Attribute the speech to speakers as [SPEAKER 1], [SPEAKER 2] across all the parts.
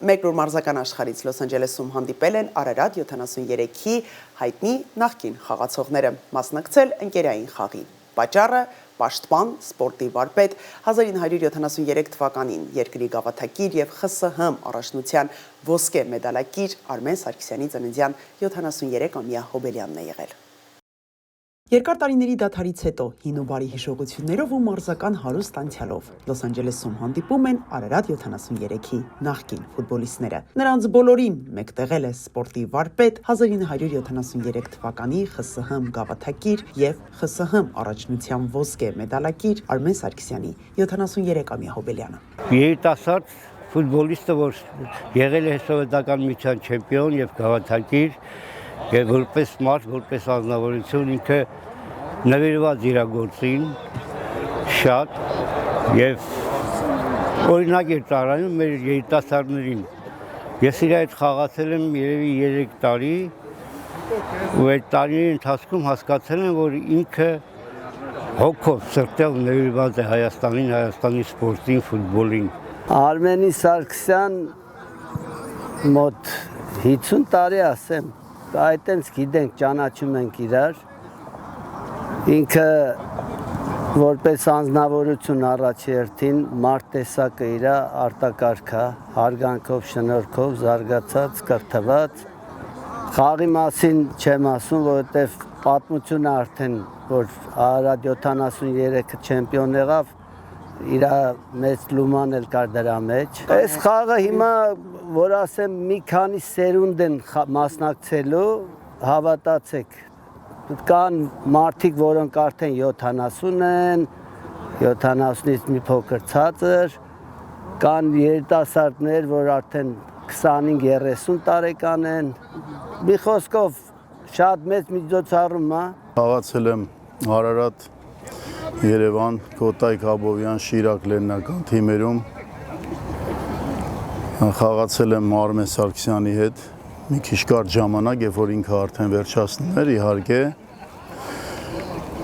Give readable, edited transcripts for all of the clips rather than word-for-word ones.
[SPEAKER 1] Մեկ նոր մարզական աշխարհից Լոս Անջելեսում հանդիպել են Արարատ 73-ի հայտնի նախկին խաղացողները, մասնակցել ընկերային խաղի։ Պատճառը պաշտպան, սպորտի վարպետ, 1973 թվականին երկրի գավաթակիր և ԽՍՀՄ առաջնության ոսկե մեդալակիր Արմեն Սարգսյանի ծննդյան 73-ամյա հոբելյանն է եղել։ Երկար տարիների դադարից հետո հին ու բարի հիշողություններով ու մարզական հարուստ անցյալով Լոս Անջելեսում հանդիպում են Արարատ 73-ի նախկին ֆուտբոլիստները։ Նրանց բոլորին մեկտեղել է սպորտի վարպետ, 1973 թվականի ԽՍՀՄ գավաթակիր և ԽՍՀՄ առաջնության ոսկե մեդալակիր Արմեն Սարգսյանի 73-ամյա հոբելյանը։
[SPEAKER 2] Երիտասարդ ֆուտբոլիստը, որ եղել է սովետական միության չեմպիոն և գավաթակիր, և որպես մարդ, որպես անձնավորություն ինքը նվիրված իր գործին շատ և օրինակ էր ծառայում մեր երիտասարդներին։ Ես իր հետ խաղացել եմ երևի 3 տարի ու այդ տարիների ընթացքում հասկացել եմ, որ ինքը հոգով, սրտով նվիրված է Հայաստանին, Հայաստանի սպորտին, ֆուտբոլին։
[SPEAKER 3] Արմենի Սարգսյան մոտ 50 տարի ասեմ, այդտենց գիտենք, ճանաչում ենք իրար, ինքը որպես անձնավորություն առաջերտին մարդ տեսակը իր արտակարգա, հարգանքով, շնորհքով, զարգացած, կրթված, խաղի մասին չեմ ասում, որովհետև պատմությունը արդեն, որ Արարատ 73-ը չեմպիոն եղավ, իր մեծ լուման էլ կար դրա մեջ։ Այս խաղը հիմա, որ ասեմ, մի քանի սերունդ են մասնակցելու, հավատացեք, կան մարդիկ, որոնք արդեն 70 են, 70-ից մի փոքր ցածր, կան երիտասարդներ, որ արդեն 25-30 տարեկան են, մի խոսքով շատ մեծ միջոցառում է։
[SPEAKER 4] Խաղացել եմ Արարատ, Երևան, Կոտայք, Աբովյան, Շիրակ լեռնական թիմերում, խաղացել եմ Արմեն Սարգսյանի հետ, մի քիչ կարճ ժամանակ, երբ որ ինքը արդեն վերջացնում էր, իհարկե։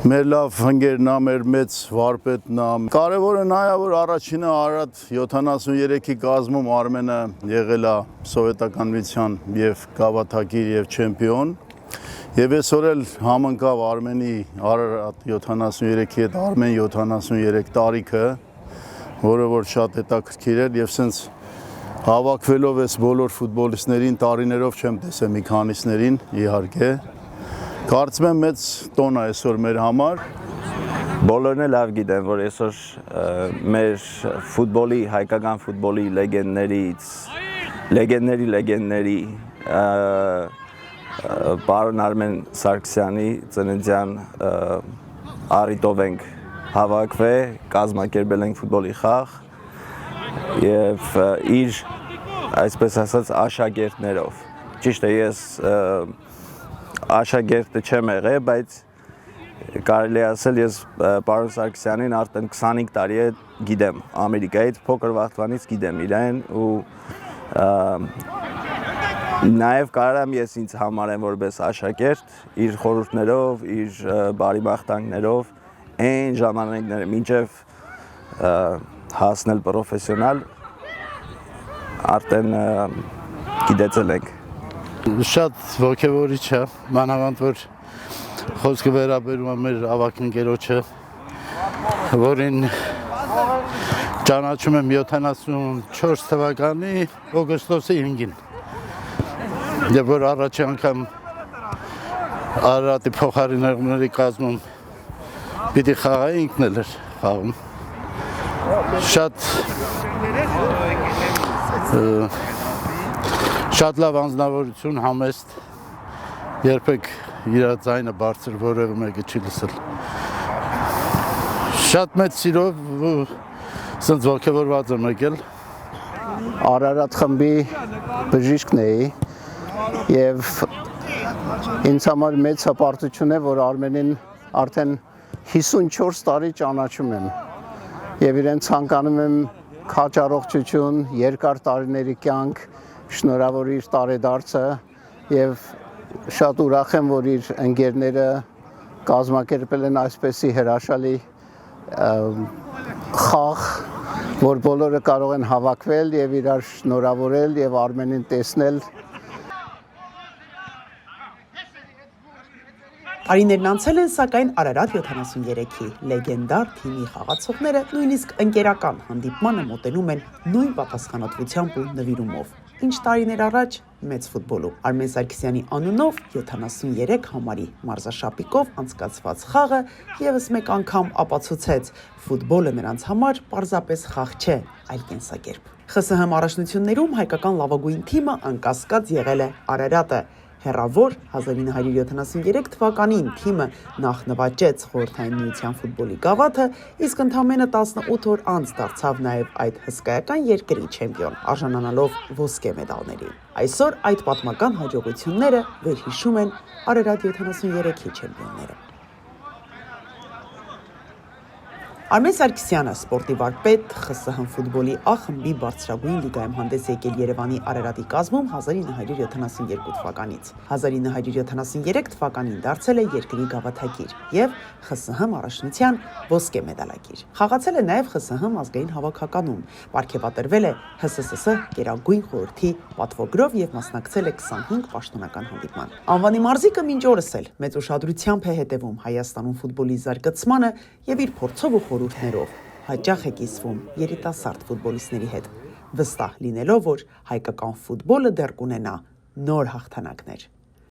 [SPEAKER 4] Մեր լավ ընկերն է, մեր մեծ վարպետն է։ Կարևորը նա է, որ առաջինը Արարատ 73-ի կազմում Արմենը եղել է սովետական միության և գավաթակիր և չեմպիոն։ Եվ այսօր էլ համընկավ Արմենի Արարատ 73-ի հետ Արմեն 73 տարիքը, որը որ շատ հետաքրքիր էր և սենց հավաքվելով այս բոլոր ֆուտբոլիստներին տարիներով չեմ տեսել մի քանիսներին, իհարկե։ Կարծում եմ մեծ տոն է այսօր մեր համար։
[SPEAKER 5] Բոլորն էլ լավ գիտեն, որ այսօր մեր ֆուտբոլի, հայկական ֆուտբոլի լեգենդների պարոն Արմեն Սարգսյանի ծննդյան առիթով ենք հավաքվել, կազմակերպել ենք ֆուտբոլի խաղ և իր, այսպես ասած, աշակերտներով։ Ճիշտ է, ես աշակերտը չեմ եղել, բայց կարելի ասել, ես պարոն Սարգսյանին արդեն 25 տարի է գիտեմ, Ամերիկայից փոքր վաղտվանից գիտեմ իրեն ու նաև կարամ ես ինձ համարեմ որպես աշակերտ, իր խորհուրդներով, իր բարի մաղթանքներով, այն ժամանակները մինչև հասնել պրոֆեսիոնալ, արդեն գիտեցել ենք։
[SPEAKER 4] Շատ ոգևորիչ է, մանավանդ որ խոսքը վերաբերում է մեր ավագ ընկերոջը, որին ճանաչում եմ 74 թվականի օգոստոսի 5-ին։ Եվ որ առաջի անգամ Արարատի փոխարինողների կազմում պիտի խաղայի, ինքն էլ էր խաղում։ Շատ լավ անձնավորություն, համեստ, երբեք իր ձայնը բարձր որևէ մեկը չի լսել։ Շատ մեծ սիրով ու սենց ոգևորված եմ եկել։
[SPEAKER 3] Արարատ խմբի բժիշկն էի և ինձ համար մեծ հպարտություն է, որ Արմենին արդեն 54 տարի ճանաչում եմ և իրեն ցանկանում եմ քաջ առողջություն, երկար տարիների կյանք, շնորհավոր իր տարեդարձը և շատ ուրախ եմ, որ իր ընկերները կազմակերպել են այսպիսի հրաշալի խաղ որ բոլորը կարող են հավաքվել եւ իրար շնորհավորել եւ Արմենին տեսնել։
[SPEAKER 1] Տարիներն անցել են, սակայն Արարատ 73-ի լեգենդար թիմի խաղացողները նույնիսկ ընկերական հանդիպմանը մոտենում են նույն պատասխանատվությամբ ու նվիրումով։ Ինչ տարիներ առաջ մեծ ֆուտբոլում Արմեն Սարգսյանի անունով 73 համարի մարզաշապիկով անցկացված խաղը եւս մեկ անգամ ապացուցեց, ֆուտբոլը նրանց համար պարզապես խաղ չէ, այլ կենսակերպ։ ԽՍՀՄ առաջնություններում հայկական լավագույն թիմը անկասկած եղել է Արարատը։ Հեռավոր 1973 թվականին թիմը նախ նվաճեց Խորհրդային Միության ֆուտբոլի գավաթը, իսկ ընդամենը 18 օր անց դարձավ նաև այդ հսկայական երկրի չեմպիոն, արժանանալով ոսկե մեդալների։ Այսօր այդ պատմական հաջողությունները վերհիշում են Արարատ 73-ի չեմպիոնները։ Արմեն Սարգսյանը, սպորտի վարպետ, ԽՍՀՄ ֆուտբոլի A խմբի բարձրագույն լիգայում հանդես եկել Երևանի Արարատի կազմում 1972 թվականից։ 1973 թվականին դարձել է երկրի գավաթակիր եւ ԽՍՀՄ առաջնության ոսկե մեդալակիր։ Խաղացել է նաեւ ԽՍՀՄ ազգային հավաքականում, պարգևատրվել է ՀՍՍՍ Գերագույն խորհրդի պատվոգրով եւ մասնակցել է 25 պաշտոնական հանդիպման։ Անվանի մարզիկը մինչ օրս էլ մեծ ուշադրությամբ է հետևում Հայաստանում ֆուտբոլի զարգացմանը եւ իր փորձով ու խորհուրդներով հաճախ է կիսվում երիտասարդ ֆուտբոլիստների հետ, վստահ լինելով, որ հայկական ֆուտբոլը դեռ կունենա նոր հաղթանակներ։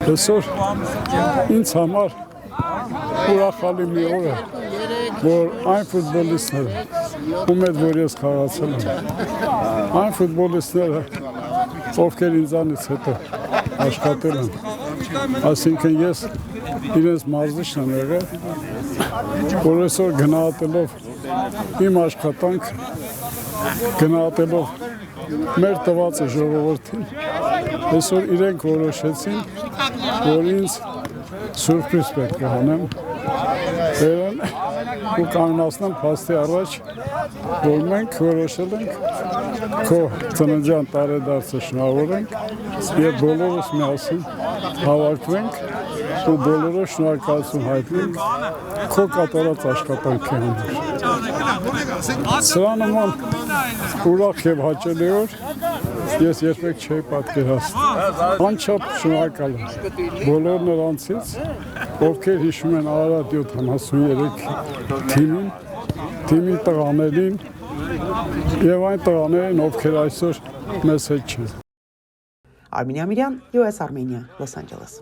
[SPEAKER 6] Այսօր ինձ համար ուրախալի մի օր է, որ այն ֆուտբոլիստները, ում հետ որ ես խաղացել եմ, այն ֆուտբոլիստները, ովքեր ինձանից հետո աշխատել են, այսինքն ես իրենց մարզիչն եմ եղել, որ այսօր գնահատելով իմ աշխատանքը, գնահատելով մեր տվածը ժողովրդին, այսօր իրենք որոշեցին, որ ինձ սուրպրիզ պետք է անեմ, վերան ու կանգնացնեմ փաստի առաջ, որ մենք որոշել ենք քո ծննդյան տարեդարձը շնորհավորենք եւ բոլորս միասին հավաքվենք ու բոլորը շնորհակալություն հայտնենք քո կատարած աշխատանքի համար։ Սրա նման ուրախ եւ հաճելի օր ես երբեք չէի պատկերացրել։ Անչափ շնորհակալ եմ բոլոր նրանցից, ովքեր հիշում են Արարատ 73 թիմին, թիմի տղաներին եւ այն տղաներին, ովքեր այսօր մեզ հետ չեն։
[SPEAKER 1] Արմինե Ամիրյան, US Armenia, Los Angeles։